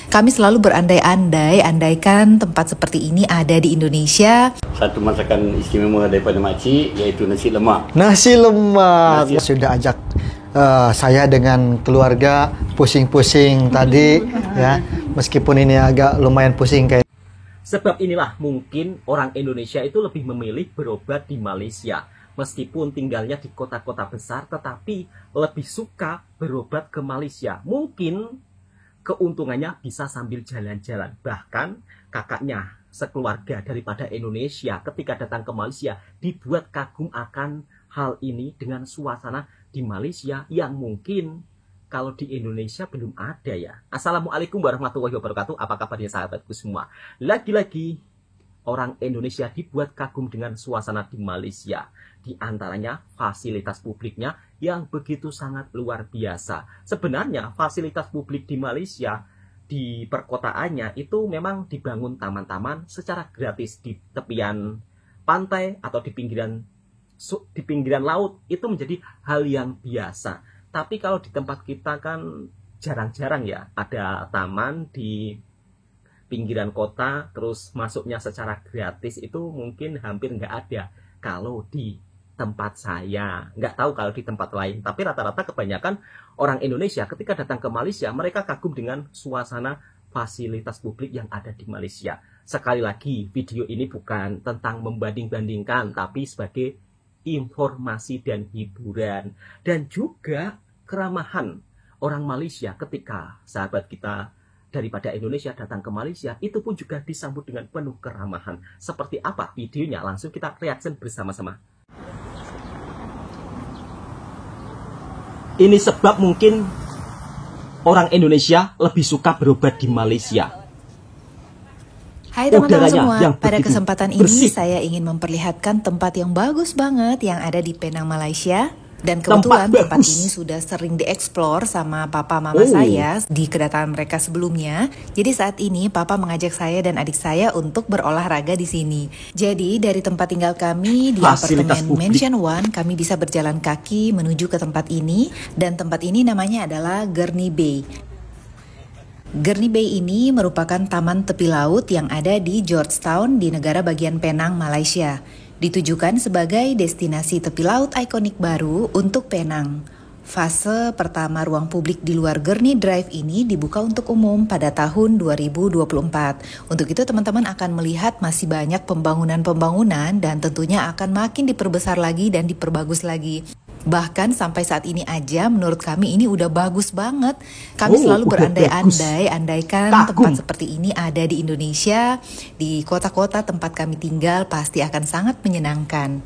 Kami selalu berandai-andai, andaikan tempat seperti ini ada di Indonesia. Satu masakan istimewa daripada makcik iaitu nasi lemak. Nasi lemak. Sudah ajak saya dengan keluarga pusing-pusing tadi ya. Meskipun ini agak lumayan pusing kayak. Sebab inilah mungkin orang Indonesia itu lebih memilih berobat di Malaysia. Meskipun tinggalnya di kota-kota besar, tetapi lebih suka berobat ke Malaysia. Mungkin keuntungannya bisa sambil jalan-jalan. Bahkan kakaknya sekeluarga daripada Indonesia ketika datang ke Malaysia dibuat kagum akan hal ini dengan suasana di Malaysia yang mungkin kalau di Indonesia belum ada ya. Assalamualaikum warahmatullahi wabarakatuh. Apa kabarnya sahabatku semua? Lagi-lagi orang Indonesia dibuat kagum dengan suasana di Malaysia. Di antaranya fasilitas publiknya yang begitu sangat luar biasa. Sebenarnya fasilitas publik di Malaysia di perkotaannya itu memang dibangun taman-taman secara gratis di tepian pantai atau di pinggiran laut. Itu menjadi hal yang biasa. Tapi kalau di tempat kita kan jarang-jarang ya ada taman di pinggiran kota terus masuknya secara gratis, itu mungkin hampir nggak ada kalau di tempat saya. Nggak tahu kalau di tempat lain, tapi rata-rata kebanyakan orang Indonesia ketika datang ke Malaysia mereka kagum dengan suasana fasilitas publik yang ada di Malaysia. Sekali lagi video ini bukan tentang membanding-bandingkan, tapi sebagai informasi dan hiburan, dan juga keramahan orang Malaysia ketika sahabat kita daripada Indonesia datang ke Malaysia itu pun juga disambut dengan penuh keramahan. Seperti apa videonya? Langsung kita reaction bersama-sama. Ini sebab mungkin orang Indonesia lebih suka berobat di Malaysia. Hai teman-teman semua, yang pada kesempatan ini bersih. saya ingin memperlihatkan tempat yang bagus banget yang ada di Penang, Malaysia. Dan kebetulan tempat ini sudah sering dieksplor sama papa mama saya di kedatangan mereka sebelumnya. Jadi saat ini papa mengajak saya dan adik saya untuk berolahraga di sini. Jadi dari tempat tinggal kami di apartemen Mansion One, kami bisa berjalan kaki menuju ke tempat ini. Dan tempat ini namanya adalah Gurney Bay. Gurney Bay ini merupakan taman tepi laut yang ada di Georgetown di negara bagian Penang, Malaysia. Ditujukan sebagai destinasi tepi laut ikonik baru untuk Penang. Fase pertama ruang publik di luar Gurney Drive ini dibuka untuk umum pada tahun 2024. Untuk itu teman-teman akan melihat masih banyak pembangunan-pembangunan dan tentunya akan makin diperbesar lagi dan diperbagus lagi. Bahkan sampai saat ini aja menurut kami ini udah bagus banget. Kami selalu berandai-andai, andaikan tempat seperti ini ada di Indonesia, di kota-kota tempat kami tinggal pasti akan sangat menyenangkan.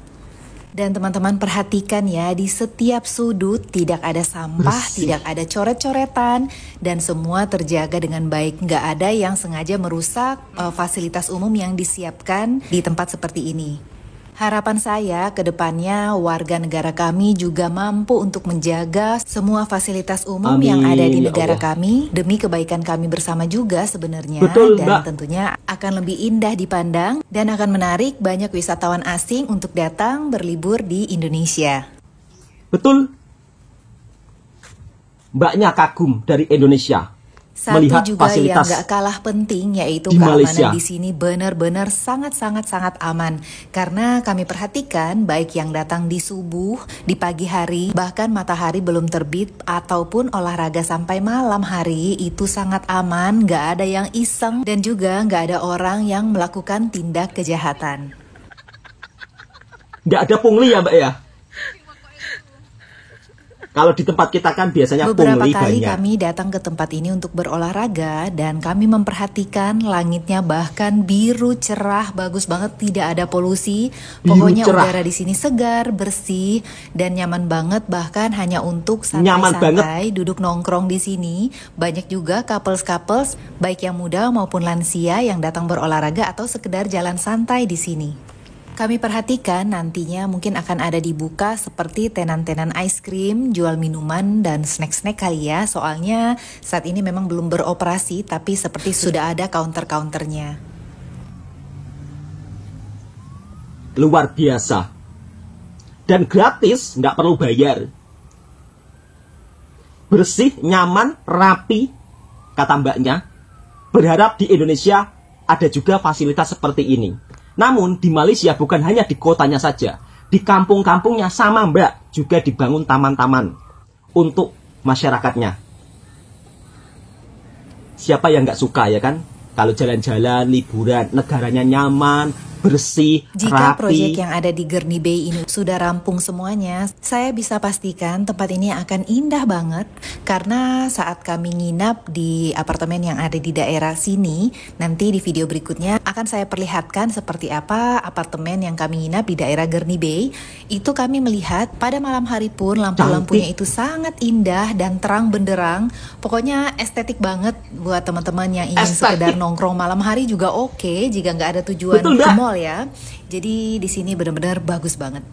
Dan teman-teman perhatikan ya, di setiap sudut tidak ada sampah, tidak ada coret-coretan, dan semua terjaga dengan baik. Nggak ada yang sengaja merusak fasilitas umum yang disiapkan di tempat seperti ini. Harapan saya ke depannya warga negara kami juga mampu untuk menjaga semua fasilitas umum yang ada di negara kami demi kebaikan kami bersama juga sebenarnya. Dan tentunya akan lebih indah dipandang dan akan menarik banyak wisatawan asing untuk datang berlibur di Indonesia. Betul. Mbaknya kagum dari Indonesia. Satu melihat juga yang fasilitas gak kalah penting yaitu di keamanan Malaysia. di sini benar-benar sangat aman. Karena kami perhatikan baik yang datang di subuh, di pagi hari, bahkan matahari belum terbit ataupun olahraga sampai malam hari itu sangat aman, gak ada yang iseng dan juga gak ada orang yang melakukan tindak kejahatan. Gak ada pungli ya Mbak ya? Kalau di tempat kita kan biasanya beberapa pungli kali banyak. kami datang ke tempat ini untuk berolahraga dan kami memperhatikan langitnya bahkan biru cerah, bagus banget, tidak ada polusi. Pokoknya udara di sini segar, bersih dan nyaman banget, bahkan hanya untuk santai-santai duduk nongkrong di sini. Banyak juga couples baik yang muda maupun lansia yang datang berolahraga atau sekedar jalan santai di sini. Kami perhatikan nantinya mungkin akan ada dibuka seperti tenan-tenan ice cream, jual minuman dan snack-snack kali ya. Soalnya saat ini memang belum beroperasi tapi seperti sudah ada counter-counternya. Luar biasa. Dan gratis, nggak perlu bayar. Bersih, nyaman, rapi, kata mbaknya. berharap di Indonesia ada juga fasilitas seperti ini. Namun di Malaysia bukan hanya di kotanya saja, di kampung-kampungnya sama Mbak, juga dibangun taman-taman untuk masyarakatnya. Siapa yang nggak suka ya kan? Kalau jalan-jalan, liburan, negaranya nyaman, bersih, Jika rapi. proyek yang ada di Gurney Bay ini sudah rampung semuanya, saya bisa pastikan tempat ini akan indah banget. Karena saat kami nginap di apartemen yang ada di daerah sini, nanti di video berikutnya akan saya perlihatkan seperti apa apartemen yang kami nginap di daerah Gurney Bay. Itu kami melihat pada malam hari pun lampu-lampunya itu sangat indah dan terang benderang. Pokoknya estetik banget buat teman-teman yang ingin sekedar nongkrong malam hari juga oke, jika nggak ada tujuan ke mall ya. Jadi di sini benar-benar bagus banget.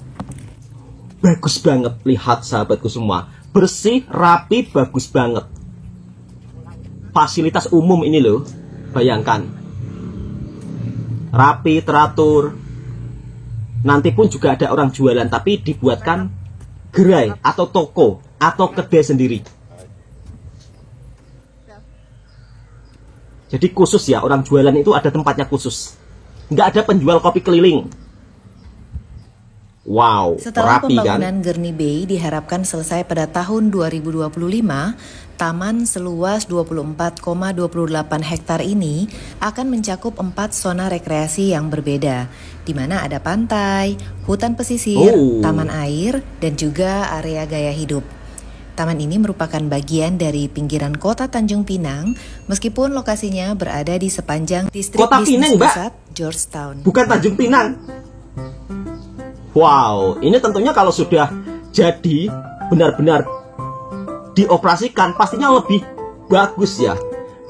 Bagus banget, lihat sahabatku semua. Bersih, rapi, bagus banget. Fasilitas umum ini loh, bayangkan. Rapi, teratur. Nanti pun juga ada orang jualan, tapi dibuatkan gerai atau toko atau kedai sendiri. Jadi khusus ya, orang jualan itu ada tempatnya khusus. Nggak ada penjual kopi keliling. Wow, Setelah rapi pembangunan kan? Gurney Bay diharapkan selesai pada tahun 2025, taman seluas 24,28 hektar ini akan mencakup 4 zona rekreasi yang berbeda, di mana ada pantai, hutan pesisir, taman air, dan juga area gaya hidup. Taman ini merupakan bagian dari pinggiran kota Tanjung Pinang, meskipun lokasinya berada di sepanjang distrik Kota bisnis Pinang, Mbak. pusat Georgetown. Bukan Tanjung Pinang. Wow, ini tentunya kalau sudah jadi benar-benar dioperasikan pastinya lebih bagus ya.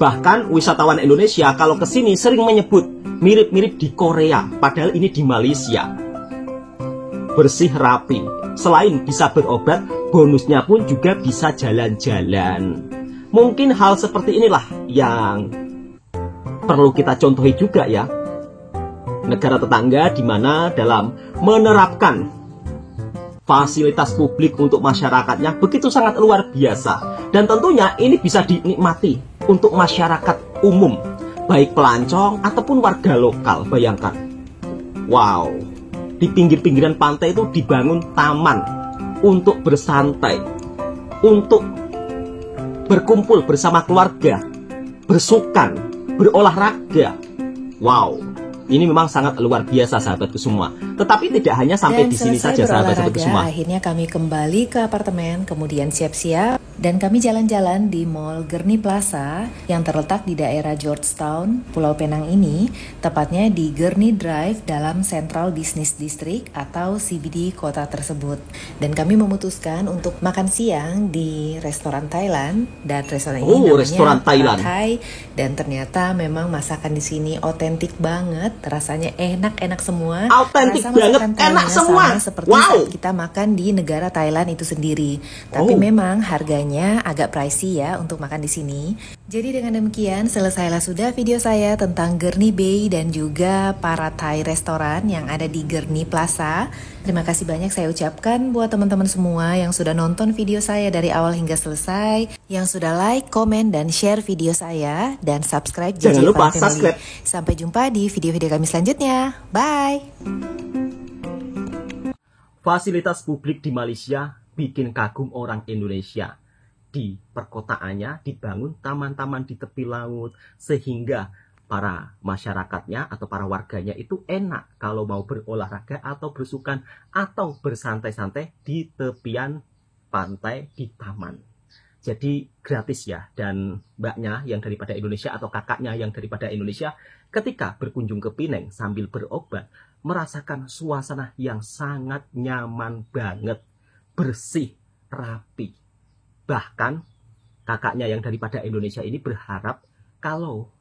Bahkan wisatawan Indonesia kalau kesini sering menyebut mirip-mirip di Korea, padahal ini di Malaysia. Bersih, rapi. Selain bisa berobat, bonusnya pun juga bisa jalan-jalan. Mungkin hal seperti inilah yang perlu kita contohi juga ya. Negara tetangga di mana dalam menerapkan fasilitas publik untuk masyarakatnya begitu sangat luar biasa. Dan tentunya ini bisa dinikmati untuk masyarakat umum, baik pelancong ataupun warga lokal. Bayangkan. Wow, di pinggir-pinggiran pantai itu dibangun taman untuk bersantai, untuk berkumpul bersama keluarga, bersukan, berolahraga. Wow, ini memang sangat luar biasa sahabatku semua. Tetapi tidak hanya sampai di sini saja sahabat-sahabatku semua. Akhirnya kami kembali ke apartemen, kemudian siap-siap dan kami jalan-jalan di Mall Gurney Plaza yang terletak di daerah Georgetown, Pulau Penang ini, tepatnya di Gurney Drive dalam Central Business District atau CBD kota tersebut. Dan kami memutuskan untuk makan siang di restoran Thailand, dan restoran ini namanya restoran Thailand. Thai, dan ternyata memang masakan di sini otentik banget, rasanya enak-enak semua. Autentik Rasa banget, masakan enak Thailandnya semua. sama seperti saat kita makan di negara Thailand itu sendiri. Tapi memang harganya agak pricey ya untuk makan di sini. Jadi dengan demikian selesailah sudah video saya tentang Gurney Bay dan juga para Thai restoran yang ada di Gurney Plaza. Terima kasih banyak saya ucapkan buat teman-teman semua yang sudah nonton video saya dari awal hingga selesai, yang sudah like, komen, dan share video saya, dan subscribe Jangan JJ lupa Family. subscribe. Sampai jumpa di video-video kami selanjutnya. Bye! Fasilitas publik di Malaysia bikin kagum orang Indonesia. Di perkotaannya dibangun taman-taman di tepi laut, sehingga para masyarakatnya atau para warganya itu enak kalau mau berolahraga atau bersukan atau bersantai-santai di tepian pantai di taman. Jadi gratis ya. Dan mbaknya yang daripada Indonesia atau kakaknya yang daripada Indonesia ketika berkunjung ke Penang sambil berobat merasakan suasana yang sangat nyaman banget, bersih, rapi. Bahkan kakaknya yang daripada Indonesia ini berharap kalau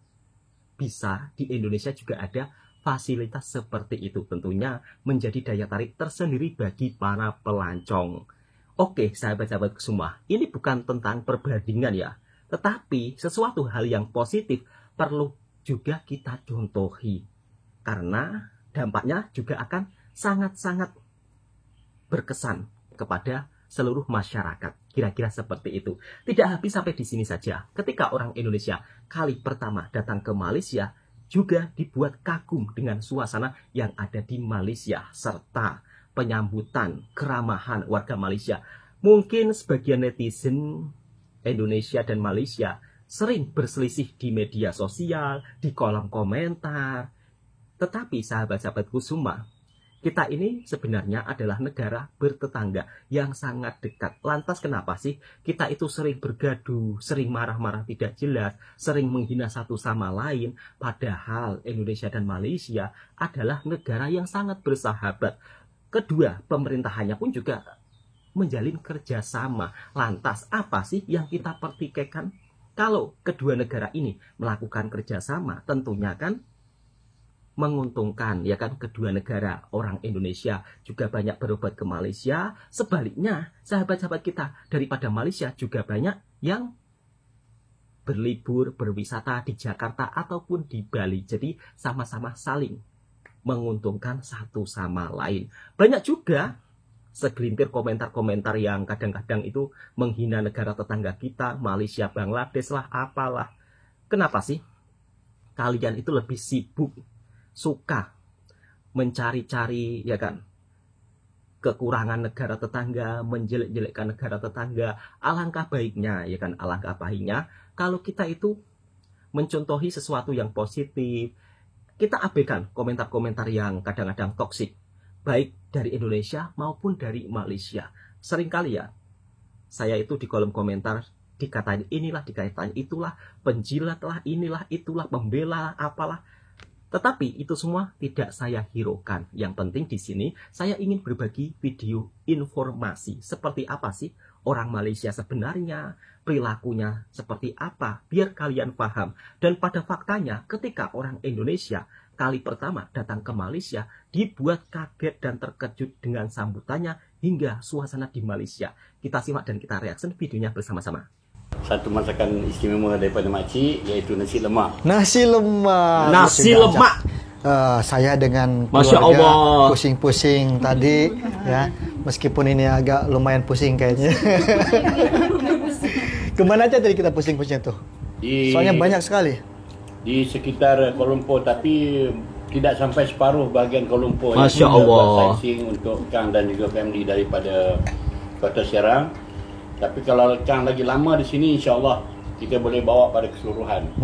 bisa di Indonesia juga ada fasilitas seperti itu. Tentunya menjadi daya tarik tersendiri bagi para pelancong. Oke sahabat-sahabatku semua, ini bukan tentang perbandingan ya. Tetapi sesuatu hal yang positif perlu juga kita contohi. Karena dampaknya juga akan sangat-sangat berkesan kepada seluruh masyarakat. Kira-kira seperti itu. Tidak habis sampai di sini saja. Ketika orang Indonesia kali pertama datang ke Malaysia, juga dibuat kagum dengan suasana yang ada di Malaysia, serta penyambutan, keramahan warga Malaysia. Mungkin sebagian netizen Indonesia dan Malaysia sering berselisih di media sosial, di kolom komentar. Tetapi sahabat-sahabatku semua, kita ini sebenarnya adalah negara bertetangga yang sangat dekat. Lantas kenapa sih kita itu sering bergaduh, sering marah-marah tidak jelas, sering menghina satu sama lain, padahal Indonesia dan Malaysia adalah negara yang sangat bersahabat. Kedua, pemerintahannya pun juga menjalin kerjasama. Lantas apa sih yang kita pertikaikan? Kalau kedua negara ini melakukan kerjasama, tentunya kan menguntungkan, ya kan, kedua negara. Orang Indonesia juga banyak berobat ke Malaysia. Sebaliknya, sahabat-sahabat kita daripada Malaysia juga banyak yang berlibur, berwisata di Jakarta ataupun di Bali. Jadi sama-sama saling menguntungkan satu sama lain. Banyak juga segelintir komentar-komentar yang kadang-kadang itu menghina negara tetangga kita, Malaysia, Bangladesh lah, apalah. Kenapa sih kalian itu lebih sibuk, suka mencari-cari, ya kan, kekurangan negara tetangga, menjelek-jelekkan negara tetangga? Alangkah baiknya, ya kan, alangkah baiknya kalau kita itu mencontohi sesuatu yang positif. Kita abaikan komentar-komentar yang kadang-kadang toksik, baik dari Indonesia maupun dari Malaysia. Seringkali ya, saya itu di kolom komentar dikatain inilah, dikatain itulah, penjilat lah, inilah, itulah, pembela, apalah. Tetapi itu semua tidak saya hiraukan. Yang penting di sini saya ingin berbagi video informasi. Seperti apa sih orang Malaysia sebenarnya, perilakunya seperti apa, biar kalian paham. Dan pada faktanya ketika orang Indonesia kali pertama datang ke Malaysia, dibuat kaget dan terkejut dengan sambutannya hingga suasana di Malaysia. Kita simak dan kita reaksi videonya bersama-sama. Satu masakan istimewa daripada makcik iaitu nasi lemak. Nasi lemak. Nasi lemak. Saya dengan Masya keluarga Allah. pusing-pusing tadi ya, meskipun ini agak lumayan pusing kayaknya. Kemana aja tadi kita pusing-pusing tuh? Soalnya banyak sekali. Di sekitar Kuala Lumpur, tapi tidak sampai separuh bahagian Kuala Lumpur. Masya yang Allah. buat sightseeing untuk Kang dan juga family daripada Kota Serang. Tapi kalau Kang lagi lama di sini, insya-Allah kita boleh bawa pada keseluruhan.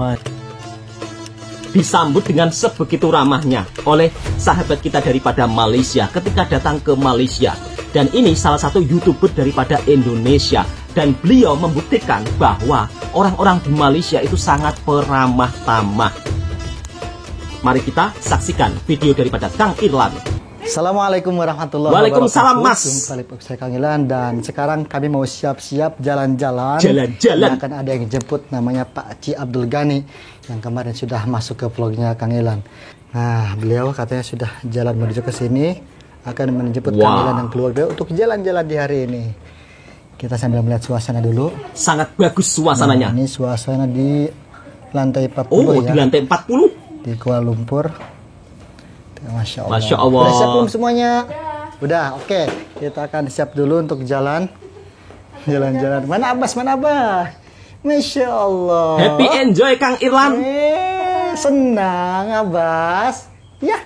Disambut dengan sebegitu ramahnya oleh sahabat kita daripada Malaysia ketika datang ke Malaysia. Dan ini salah satu YouTuber daripada Indonesia. Dan beliau membuktikan bahwa orang-orang di Malaysia itu sangat peramah tamah. Mari kita saksikan video daripada Kang Irlan. Assalamualaikum warahmatullahi Waalaikumsalam, wabarakatuh. Mas. Jumpa lagi saya Kang Ilan, dan sekarang kami mau siap-siap jalan-jalan. Jalan-jalan. Akan ada yang jemput, namanya Pak Ci Abdul Ghani yang kemarin sudah masuk ke vlognya Kang Ilan. Nah, beliau katanya sudah jalan menuju ke sini, akan menjemput Kang Ilan dan keluarga untuk jalan-jalan di hari ini. Kita sambil melihat suasana dulu. Sangat bagus suasananya. Nah, ini suasana di lantai 40 Oh, ya. di lantai 40. Di Kuala Lumpur. Masya Allah. Masya Allah. Udah siap belum semuanya? Udah, oke. Kita akan siap dulu untuk jalan. Jalan-jalan. Mana Abbas? Mana Abbas? Masya Allah. Happy enjoy Kang Irlan. Senang Abbas. Ya.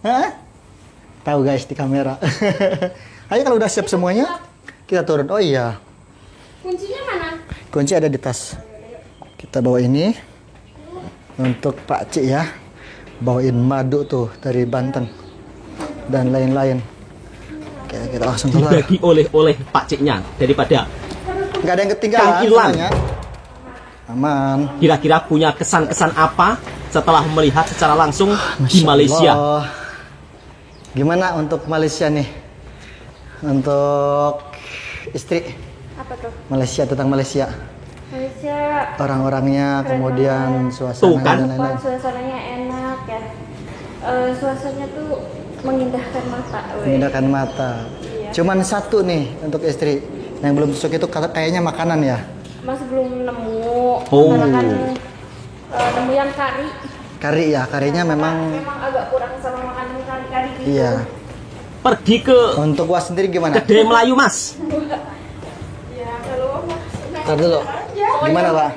Hah? Tahu guys di kamera. Ayo kalau udah siap semuanya, kita turun. Oh iya. Kuncinya mana? Kunci ada di tas. Kita bawa ini untuk Pak Cik ya. Bawain madu tuh dari Banten dan lain-lain. Oke, kita langsung keluar. Dibagi oleh Pak Ciknya daripada Nggak ada yang ketinggalan. Kang Irlan. semuanya. Aman. Kira-kira punya kesan-kesan apa setelah melihat secara langsung di Masya Malaysia? Allah. Gimana untuk Malaysia nih? Untuk istri Apa tuh? Malaysia, tentang Malaysia. Malaysia. Orang-orangnya, Keren kemudian banget. suasana Tuh kan? dan lain-lain. Suasananya enak ya. Suasananya tuh mengindahkan mata. weh. Mengindahkan mata. Iya. Cuman satu nih untuk istri yang belum cocok itu kayaknya makanan ya. Masih belum nemu. Oh. Karena kan nemu yang kari. Kari ya, karinya memang Memang agak kurang sama makanan kari-kari gitu. iya. Pergi ke Untuk Was sendiri gimana? kedai Melayu, Mas. Ya Ntar dulu. Gimana Pak?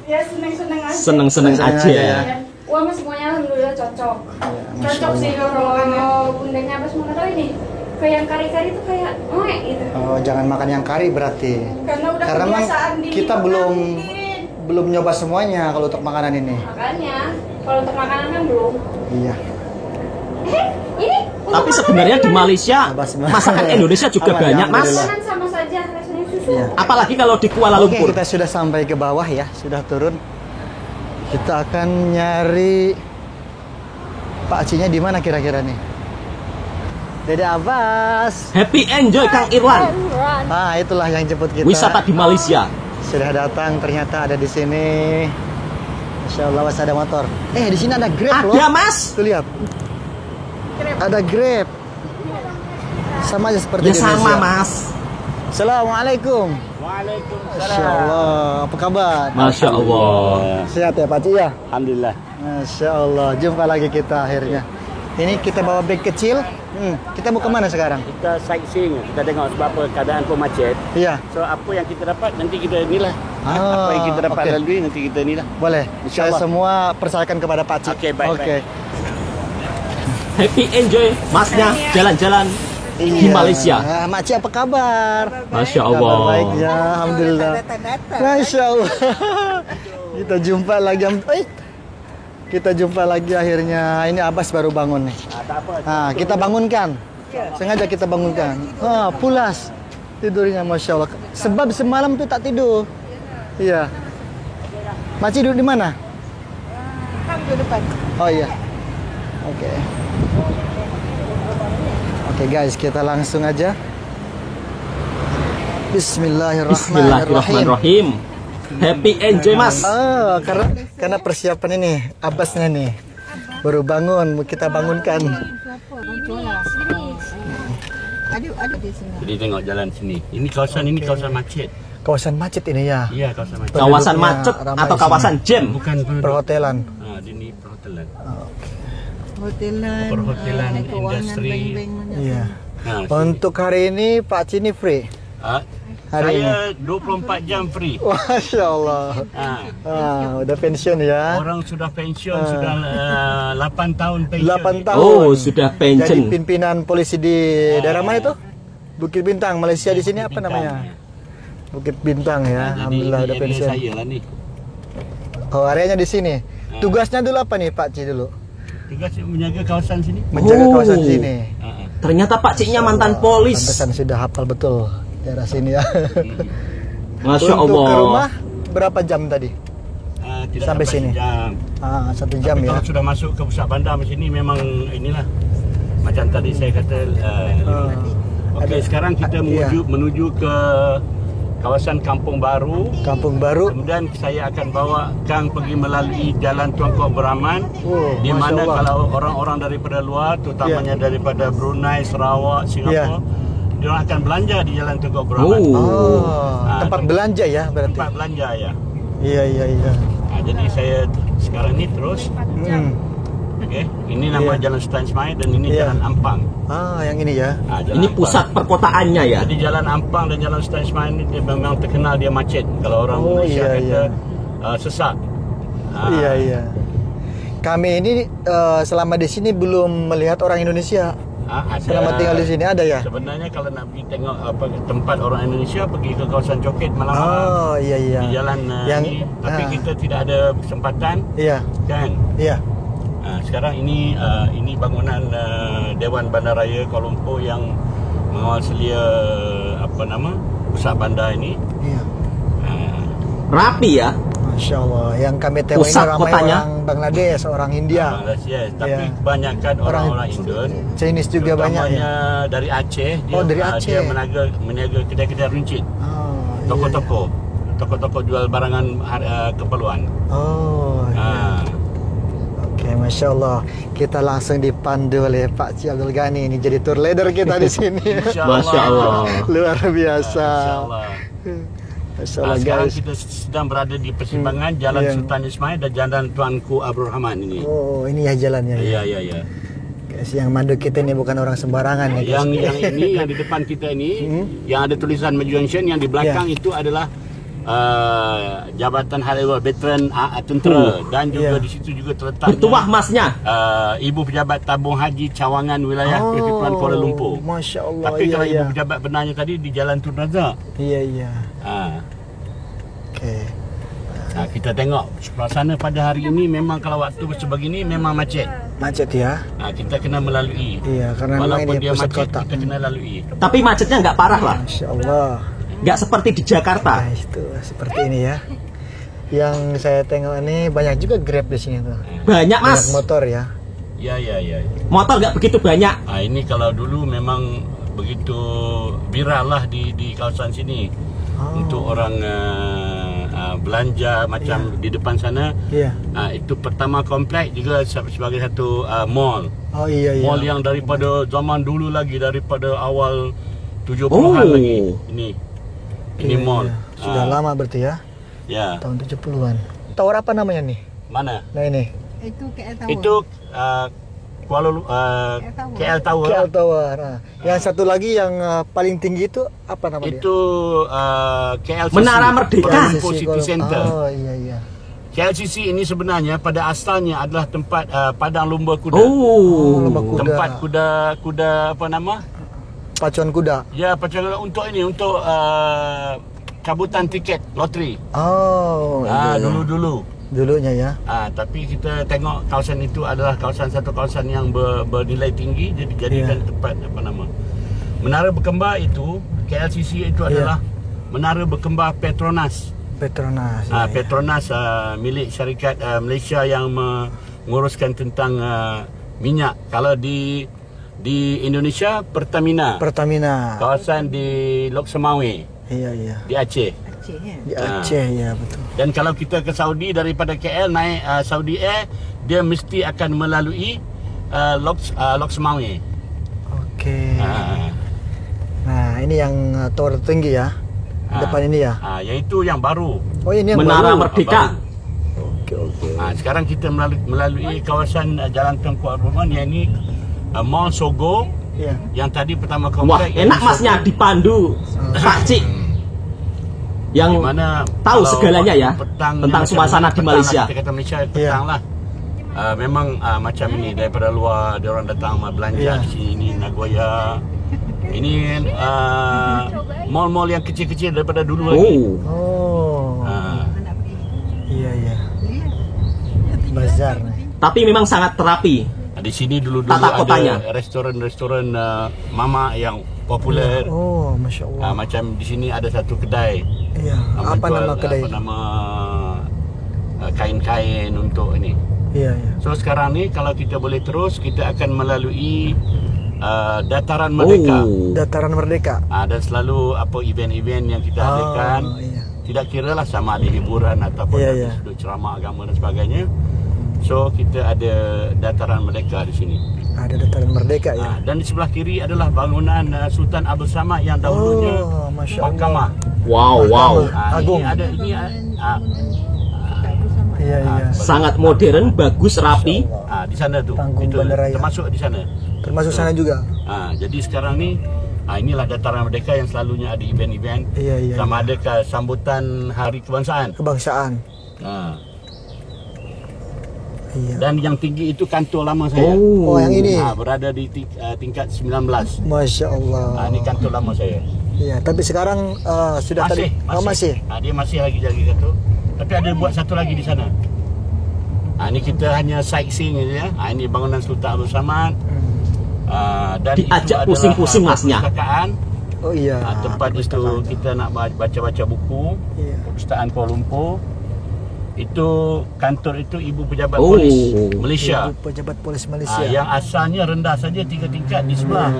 Ya seneng-seneng aja. Seneng-seneng aja ya. Wah mas semuanya alhamdulillah cocok. Cocok sih kalau bundanya pas mau tahu ini. Kayak yang kari-kari itu kayak gitu. Oh, jangan makan yang kari berarti. Karena udah Karena memang kebiasaan kita belum nyoba semuanya kalau untuk makanan ini. Makanya kalau untuk makanan kan belum. Iya. Ini Tapi sebenarnya di Malaysia masakan Indonesia juga Aman, banyak, Mas. alhamdulillah. makanan sama saja rasanya susu. Iya. Apalagi kalau di Kuala Oke, Lumpur. kita sudah sampai ke bawah ya, sudah turun. Kita akan nyari Pak Cinya di mana kira-kira nih? Dede Abbas. Happy enjoy Kang Irwan. Ah, itulah yang jemput kita. Wisata di Malaysia. Sudah datang, ternyata ada di sini. Masya Allah, masih ada motor. Di sini ada Grab loh. Ada, Mas. Tuh lihat. Ada Grab. Sama aja seperti Ya di sama, Indonesia. Mas. Assalamualaikum. Waalaikumsalam. Masya Allah, apa kabar? Masya Allah. Sehat ya Pak Ci ya? Alhamdulillah. Masya Allah, jumpa lagi kita akhirnya. Ini kita bawa bag kecil. Kita mau kemana sekarang? Kita sightseeing, kita tengok sebab apa keadaan pun macet. Iya, So apa yang kita dapat nanti kita inilah. Apa yang kita dapat oke. lalui nanti kita inilah. boleh. Saya Insyaallah. semua percayakan kepada Pak Ci. Oke, baik, Oke. Happy enjoy Masnya jalan-jalan di Malaysia. Nah, Mak Ci apa kabar? Masya Kabar Allah. baik ya, alhamdulillah. Masya Allah. Kita jumpa lagi. Kita jumpa lagi akhirnya. Ini Abbas baru bangun nih. Tak apa. Nah, kita bangunkan. Sengaja kita bangunkan. Pulas tidurnya, Masya Allah. Sebab semalam tuh tak tidur. Iya. Mak Ci duduk di mana? Di depan. Oh iya. Oke. Oke guys, kita langsung aja. Bismillahirrahmanirrahim. Bismillahirrahmanirrahim. Happy enjoy, Mas. Karena persiapan ini Abbasnya nih baru bangun, kita bangunkan. Ada di sini. Jadi tengok jalan sini. Ini kawasan macet. Kawasan macet ini ya. Iya, kawasan macet. Kawasan Penduduknya macet ramai atau di kawasan jam? Bukan penduduk. Perhotelan. Ini perhotelan. Hotelan. Perhotelan, ada kewangan, industri. bank-bank. Iya. Nah, Untuk hari ini Pak Ci ini free. Hari saya 24 jam free. Masya Allah. Udah pensiun ya. Orang sudah pensiun sudah 8 tahun pensiun. 8 tahun. Oh, sudah Jadi pensiun. pimpinan polisi di daerah mana itu? Bukit Bintang, Malaysia di sini apa Bintang, namanya? ya. Bukit Bintang ya. Jadi Alhamdulillah ini udah area pensiun. saya lah nih. Oh, areanya di sini. Tugasnya dulu apa nih Pak Ci dulu? Tugas menjaga kawasan sini. Menjaga Oh. kawasan sini. Ternyata Pak Ciknya mantan polis. Pantesan sudah hafal betul daerah sini ya. Masya Untuk Allah. ke rumah berapa jam tadi? Tidak Sampai sampai sini? Jam. 1 jam Tapi ya. kalau sudah masuk ke pusat bandar di sini memang inilah macam tadi saya kata. Okey, sekarang kita menuju ke kawasan Kampung Baru. Kampung Baru. Kemudian saya akan bawa Kang pergi melalui Jalan Tuanku Beraman, di Masya mana Allah. kalau orang-orang daripada luar, terutamanya daripada Brunei, Sarawak, Singapura, dia orang akan belanja di Jalan Tuanku Beraman. Tempat belanja ya berarti. Tempat belanja ya. Iya. Jadi saya sekarang ni terus. Okey, ini nama Jalan Sultan Ismail dan ini Jalan Ampang. Yang ini ya. Jalan Ini Ampang. pusat perkotaannya ya. Jadi Jalan Ampang dan Jalan Sultan Ismail ini dia memang terkenal dia macet. Kalau orang Malaysia kata sesak. Iya. Kami ini selama di sini belum melihat orang Indonesia. Selama tinggal di sini ada ya? Sebenarnya kalau nak pergi tengok apa tempat orang Indonesia, pergi ke kawasan Coket malam. Iya. Di jalan ini, tapi kita tidak ada kesempatan. Iya. Kan? Iya. Sekarang ini bangunan Dewan Bandaraya Kuala Lumpur yang mengawal selia pusat bandar ini. Iya. Rapi ya. Masya Allah, yang kami tengok ini Pusat ramai kotanya. orang Bangladesh, orang India. Bangladesh, tapi kebanyakan orang-orang Indon. Chinese juga banyak ya. Dari Aceh. Dari Aceh. Dia meniaga kedai-kedai runcit. Toko-toko jual barangan keperluan. Oke, Masya Allah. Kita langsung dipandu oleh Pak Ci Abdul Ghani. Ini jadi tour leader kita di sini. Masya Allah. Luar biasa. Masya Allah. Masya Allah, sekarang guys. kita sedang berada di persimpangan Jalan Sultan Ismail dan Jalan Tuanku Abdul Rahman ini. Oh, ini ya jalannya. Iya. Guys, yang mandu kita ini bukan orang sembarangan ya, guys. Yang ini yang di depan kita ini yang ada tulisan Maju Junction, yang di belakang itu adalah Jabatan Hari Raya Veteran Tentera dan juga di situ juga terletaknya bertuah masnya Ibu Pejabat Tabung Haji Cawangan Wilayah Persekutuan Kuala Lumpur. Masya Allah. Tapi kalau Ibu Pejabat benarnya tadi di Jalan Tun Razak. Iya. Okey. Kita tengok suasana pada hari ini memang kalau waktu sebegini memang macet. Macet ya. Kita kena melalui. Iya, karena walaupun memang ini dia pusat macet, kota. kita kena lalui. tapi macetnya nggak parah lah, Masya Allah. nggak seperti di Jakarta. Nah, itu seperti ini ya. Yang saya tengok ini banyak juga Grab di sini tuh. Banyak mas, Banyak motor ya. Ya. motor nggak begitu banyak. Ini kalau dulu memang begitu viral lah di kawasan sini. Untuk orang belanja macam di depan sana. Iya. Itu pertama komplek juga sebagai satu mall. Oh iya. Mall yang daripada zaman dulu lagi, daripada awal 70-an lagi. Ini mall. Sudah lama berarti ya. Ya. Tahun 70-an. Tower apa namanya nih? Mana? Nah ini. Itu KL Tower. Itu KL Tower. KL Tower. Nah, yang satu lagi yang paling tinggi itu apa namanya? Itu KLCC. Menara Merdeka. Kuala Lumpur City Center. Oh iya. KLCC ini sebenarnya pada asalnya adalah tempat padang lumba kuda. Lomba kuda. Tempat kuda apa nama? Pacuan kuda. Ya, pacuan untuk ini untuk cabutan tiket loteri. Oh. Iya. Dulu-dulu. Dulunya ya. Tapi kita tengok kawasan itu adalah satu kawasan yang bernilai tinggi, jadi jadikan tempat apa nama. Menara berkembar itu KLCC itu adalah menara berkembar Petronas. Petronas. Petronas milik syarikat Malaysia yang menguruskan tentang minyak. Kalau di Indonesia Pertamina. Kawasan di Lok Semawe. Iya. Di Aceh. Di Aceh ya betul. Dan kalau kita ke Saudi daripada KL naik Saudi Air, dia mesti akan melalui Lok Semawe. Okey. Nah, ini yang tower tinggi ya. Depan ini ya. Yang itu yang baru. Oh, ini yang Menara baru. Merdeka. Okey. Sekarang kita melalui kawasan Jalan Tengku Ar-Rahman, yang ini Mall Sogo. Iya. Yang tadi pertama Wah, komplek. enak masnya dipandu Pak Cik yang dimana tahu kalau segalanya ya petang, tentang suasana di Malaysia. Kita kata Malaysia petang lah. Memang macam ini daripada luar dia orang datang belanja di sini, Nagoya. Ini mall-mall yang kecil-kecil daripada dulu lagi. Oh. Iya. Bazar nih. Tapi memang sangat terapi. Di sini dulu Tata kotanya. ada restoran mama yang popular. Oh, Masya Allah. Macam di sini ada satu kedai. Iya. Apa menjual, nama kedai? Apa nama kain-kain untuk ini. Iya. So sekarang ni kalau kita boleh terus, kita akan melalui Dataran Merdeka. Dataran Merdeka. Dan selalu apa event-event yang kita adakan. Iya. Tidak kira lah sama ada hiburan ataupun ada sudut ceramah agama dan sebagainya. So kita ada Dataran Merdeka di sini. Ada Dataran Merdeka ya. Dan di sebelah kiri adalah bangunan Sultan Abdul Samad yang dahulunya Masya Allah. mahkamah. Wow. Agung. Iya. Sangat modern, bagus, rapi. Di sana tu. Panggung Itu Bandaraya. termasuk di sana. Termasuk sana juga. Jadi sekarang ni inilah Dataran Merdeka yang selalunya ada event-event. Iya. Sama ada sambutan Hari Kebangsaan. Iya. Dan yang tinggi itu kantor lama saya. Oh, yang ini. Berada di tingkat 19. Masya Allah. Ini kantor lama saya. Iya, tapi sekarang sudah masih. Dia masih lagi jaga kantor. Tapi ada buat satu lagi di sana. Ini kita hanya sightseeing saja. Ini bangunan Sultan Abdul Samad. Dan diajak pusing-pusing masnya. Oh iya. Tempat itu kita nak baca-baca buku. Iya. Perpustakaan Kuala Lumpur. Itu kantor itu Ibu Pejabat Polis Malaysia. Ibu Pejabat Polis Malaysia. Yang asalnya rendah saja 3 tingkat di sebelah.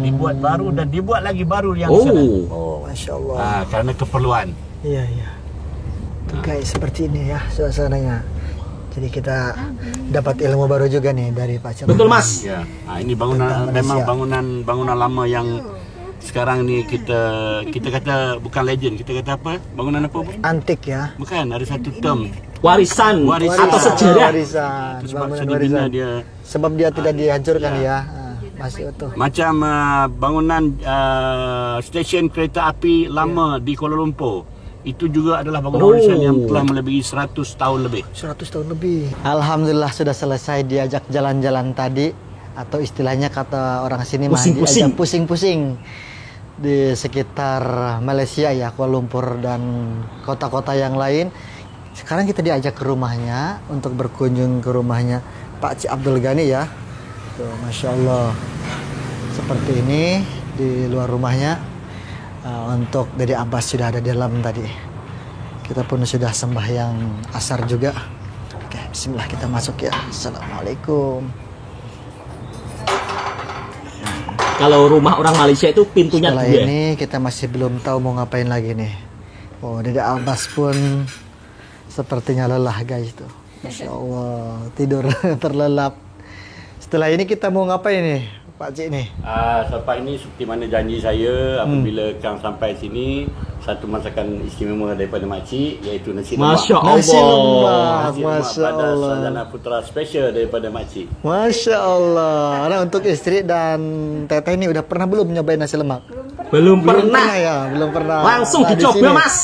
Dibuat baru dan dibuat lagi baru yang di sana. Oh, Masya Allah. Karena keperluan. Iya. Guys, seperti ini ya suasananya. Jadi kita dapat ilmu baru juga nih dari Pak Cak. Betul Mas. Ya. Ini bangunan memang bangunan lama yang sekarang ni kita kata bukan legend, kita kata apa? Bangunan apa? Antik ya. Bukan, ada satu term. Warisan atau sejarah. Warisan. Itu sebab Bangunan dibina warisan. dia. Sebab dia tidak dihancurkan ya. Masih utuh. Macam bangunan stesen kereta api lama di Kuala Lumpur. itu juga adalah bangunan warisan yang telah melebihi 100 tahun lebih. 100 tahun lebih. Alhamdulillah sudah selesai diajak jalan-jalan tadi, atau istilahnya kata orang sini mah diajak pusing-pusing di sekitar Malaysia ya, Kuala Lumpur dan kota-kota yang lain. Sekarang kita diajak ke rumahnya untuk berkunjung ke rumahnya Pak Cik Abdul Ghani ya. Tuh, Masya Allah. Seperti ini di luar rumahnya. Untuk Dede Abbas sudah ada di dalam tadi. Kita pun sudah sembahyang asar juga. Oke, bismillah kita masuk ya. Assalamualaikum. Kalau rumah orang Malaysia itu pintunya Setelah dua. ini kita masih belum tahu mau ngapain lagi nih. Oh, Dede Abbas pun sepertinya lelah guys tuh. Masya Allah, tidur terlelap. Setelah ini kita mau ngapain nih Pak Cik nih? Sampai ini seperti mana janji saya, apabila Kang sampai sini, satu masakan istimewa daripada makcik, iaitu nasi lemak. Masya Allah. Nasi lemak, Nasi lemak Masya pada Allah. Sarjana Putra special daripada makcik. Masya Allah. Nah, untuk istri dan teteh ini udah pernah belum nyobain nasi lemak? Belum pernah. Ya, belum pernah. Langsung Nah, di dicoba sini Mas.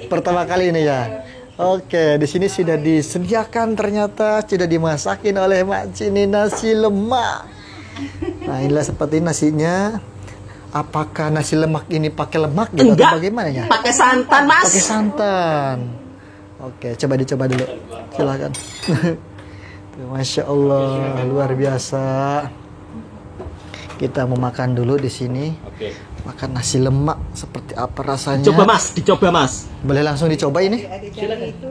pertama kali ini ya. Oke, di sini sudah disediakan, ternyata sudah dimasakin oleh Mak Cini nasi lemak. Nah, inilah seperti nasinya. Apakah nasi lemak ini pakai lemak gitu Enggak. atau bagaimana ya? Pakai santan Mas. Pakai santan. Oke, coba dicoba dulu. Silakan. Tuh, Masya Allah, luar biasa. Kita mau makan dulu di sini. Oke. Makan nasi lemak seperti apa rasanya? Coba Mas, dicoba Mas. Boleh langsung dicoba ini? Ada janji itu.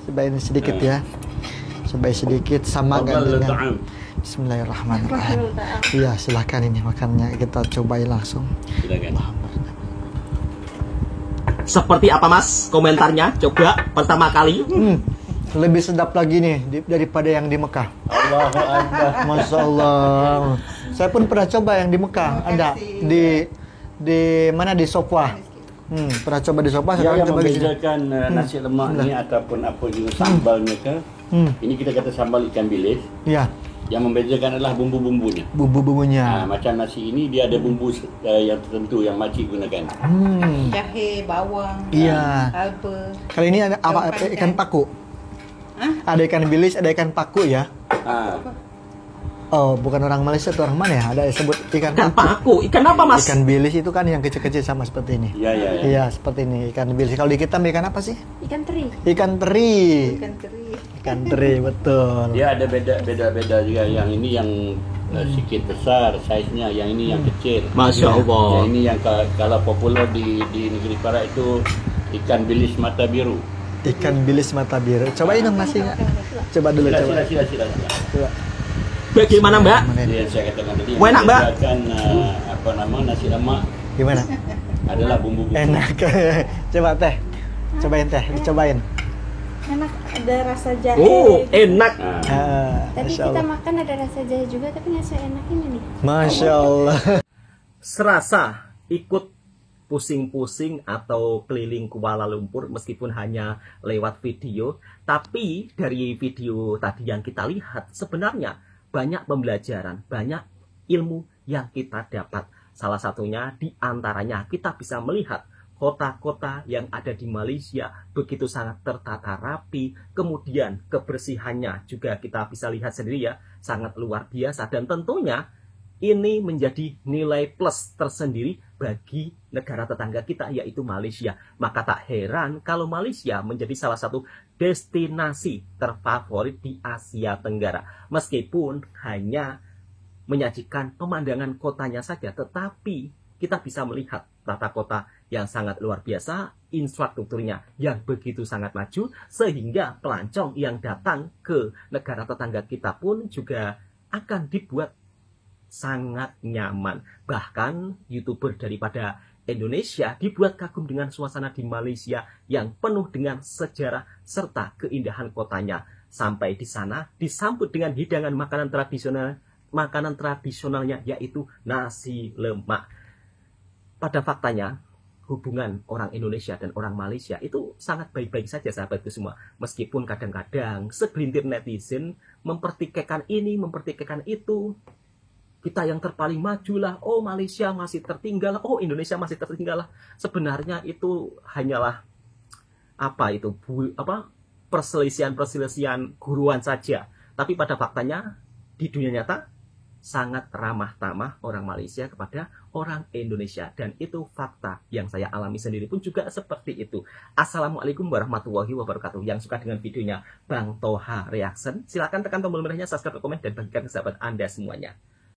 Cobain sedikit ya. Cobain sedikit sama Fadhal dengan ta'am. Bismillahirrahmanirrahim. Iya, silahkan ini makannya kita cobain langsung. Silakan. Seperti apa Mas komentarnya? Coba pertama kali. Lebih sedap lagi nih daripada yang di Mekah. Allahu Akbar. Masya Allah. Saya pun pernah coba yang di Mekah. Ada di mana di Sofwa. Pernah coba di Sofwa. Ya, Sekarang yang coba di sini. membedakan nasi lemak ni ataupun apa juga sambal mereka. Ini kita kata sambal ikan bilis. Iya, Yang membedakan adalah bumbu-bumbunya. bumbu-bumbunya. Macam nasi ini dia ada bumbu yang tertentu yang makcik gunakan. Jahe, bawang, Iya. halpa. Kali ini ada apa? Ikan paku. Ada ikan bilis, ada ikan paku ya. Oh, bukan orang Malaysia tuh, orang mana ya? Ada yang sebut ikan Ikan paku. paku. Ikan apa Mas? Ikan bilis itu kan yang kecil-kecil sama seperti ini. Ya, ya, ya. Iya, seperti ini ikan bilis. Kalau di kita ikan apa sih? Ikan teri. Ikan teri. Ikan teri. Ikan teri, betul. Dia ada beda juga. Yang ini yang sedikit besar saiznya, yang ini yang kecil. Masya Allah. Yang ini yang kalau popular di negeri Barat itu ikan bilis mata biru. Ikan bilis mata biru. Cobain dong nasinya. Coba dulu, coba. Sila. Coba. Bagaimana Mbak? Dia saya katakan tadi. Enak, Mbak? Membedakan nasi lemak Gimana? adalah bumbu-bumbu. Enak. Coba teh. Cobain teh, dicobain. Enak, ada rasa jahe. Oh, enak. Tadi Masya kita Allah. makan ada rasa jahe juga, tapi nggak seenak ini nih. Masya Allah. Serasa ikut pusing-pusing atau keliling Kuala Lumpur meskipun hanya lewat video, tapi dari video tadi yang kita lihat sebenarnya banyak pembelajaran, banyak ilmu yang kita dapat. Salah satunya di antaranya kita bisa melihat kota-kota yang ada di Malaysia begitu sangat tertata rapi, kemudian kebersihannya juga kita bisa lihat sendiri ya, sangat luar biasa, dan tentunya ini menjadi nilai plus tersendiri bagi negara tetangga kita yaitu Malaysia. Maka tak heran kalau Malaysia menjadi salah satu destinasi terfavorit di Asia Tenggara. Meskipun hanya menyajikan pemandangan kotanya saja, tetapi kita bisa melihat tata kota yang sangat luar biasa, infrastrukturnya yang begitu sangat maju, sehingga pelancong yang datang ke negara tetangga kita pun juga akan dibuat sangat nyaman. Bahkan YouTuber daripada Indonesia dibuat kagum dengan suasana di Malaysia yang penuh dengan sejarah serta keindahan kotanya. Sampai di sana disambut dengan hidangan makanan tradisionalnya yaitu nasi lemak. Pada faktanya hubungan orang Indonesia dan orang Malaysia itu sangat baik-baik saja sahabatku semua. Meskipun kadang-kadang segelintir netizen mempertikaikan ini, mempertikaikan itu. kita yang terpaling maju lah, oh Malaysia masih tertinggal, oh Indonesia masih tertinggal lah. Sebenarnya itu hanyalah perselisihan guruan saja. Tapi pada faktanya di dunia nyata sangat ramah tamah orang Malaysia kepada orang Indonesia, dan itu fakta yang saya alami sendiri pun juga seperti itu. Assalamualaikum warahmatullahi wabarakatuh. Yang suka dengan videonya Bang Toha Reaction, silakan tekan tombol merahnya, subscribe, komen, dan bagikan ke sahabat Anda semuanya.